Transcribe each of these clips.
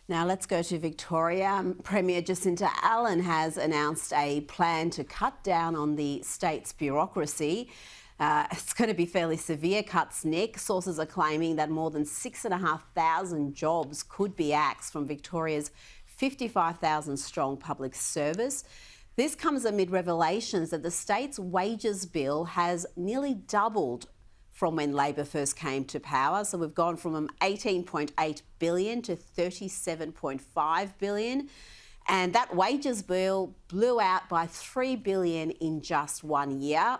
Now let's go to Victoria. Premier Jacinta Allen has announced a plan to cut down on the state's bureaucracy. It's going to be fairly severe cuts, Nick. Sources are claiming that more than 6,500 jobs could be axed from Victoria's 55,000 strong public service. This comes amid revelations that the state's wages bill has nearly doubled from when Labor first came to power. So we've gone from $18.8 billion to $37.5 billion. And that wages bill blew out by $3 billion in just 1 year.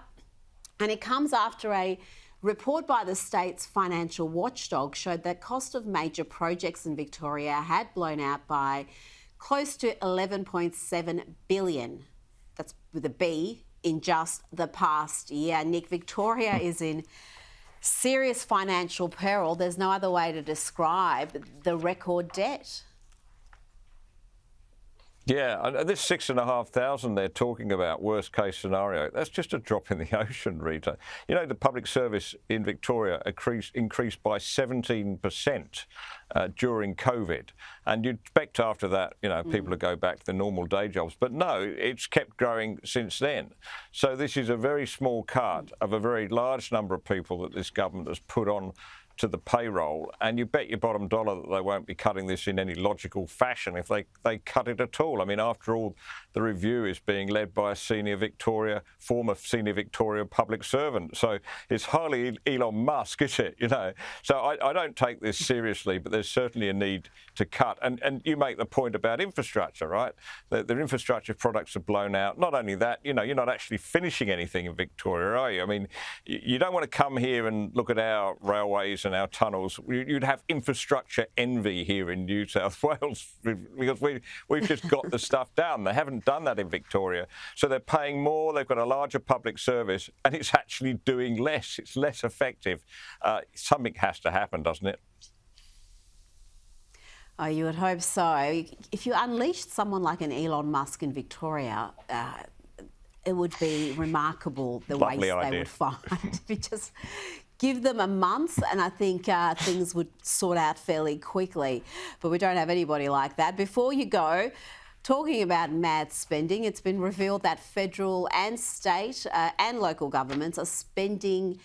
And it comes after a report by the state's financial watchdog showed that cost of major projects in Victoria had blown out by close to $11.7 billion. That's with a B, in just the past year. Nick, Victoria is in serious financial peril. There's no other way to describe the record debt. Yeah, this 6,500 they're talking about, worst case scenario, that's just a drop in the ocean, Rita. You know, the public service in Victoria increased by 17% during COVID. And you'd expect after that, you know, people to go back to the normal day jobs. But no, it's kept growing since then. So this is a very small cut of a very large number of people that this government has put on to the payroll, and you bet your bottom dollar that they won't be cutting this in any logical fashion if they cut it at all. I mean, after all, the review is being led by a former senior Victoria public servant. So it's hardly Elon Musk, is it? You know, so I don't take this seriously, but there's certainly a need to cut. And you make the point about infrastructure, right? Their infrastructure products are blown out. Not only that, you know, you're not actually finishing anything in Victoria, are you? I mean, you don't want to come here and look at our railways and our tunnels. You'd have infrastructure envy here in New South Wales because we've just got the stuff down. They haven't done that in Victoria. So they're paying more, they've got a larger public service, and it's actually doing less. It's less effective. Something has to happen, doesn't it? Oh, you would hope so. If you unleashed someone like an Elon Musk in Victoria, it would be remarkable the waste they would find. If you just give them a month, and I think things would sort out fairly quickly. But we don't have anybody like that. Before you go, talking about mad spending, it's been revealed that federal and state and local governments are spending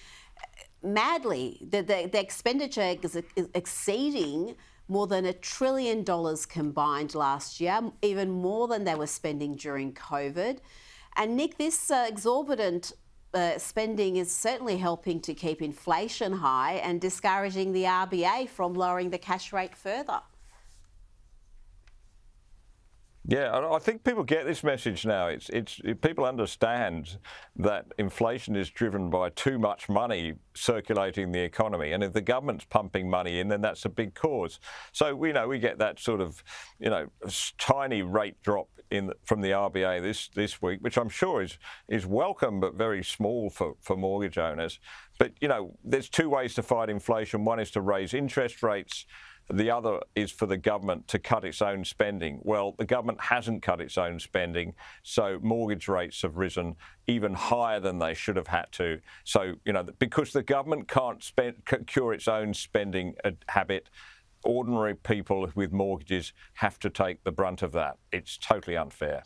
madly. The expenditure is exceeding more than $1 trillion combined last year, even more than they were spending during COVID. And Nick, this exorbitant spending is certainly helping to keep inflation high and discouraging the RBA from lowering the cash rate further. Yeah, I think people get this message now. People understand that inflation is driven by too much money circulating the economy, and if the government's pumping money in, then that's a big cause. So we get that sort of tiny rate drop from the RBA this week, which I'm sure is welcome but very small for mortgage owners. But there's two ways to fight inflation. One is to raise interest rates. The other is for the government to cut its own spending. Well, the government hasn't cut its own spending, so mortgage rates have risen even higher than they should have had to. So, because the government can't cure its own spending habit, ordinary people with mortgages have to take the brunt of that. It's totally unfair.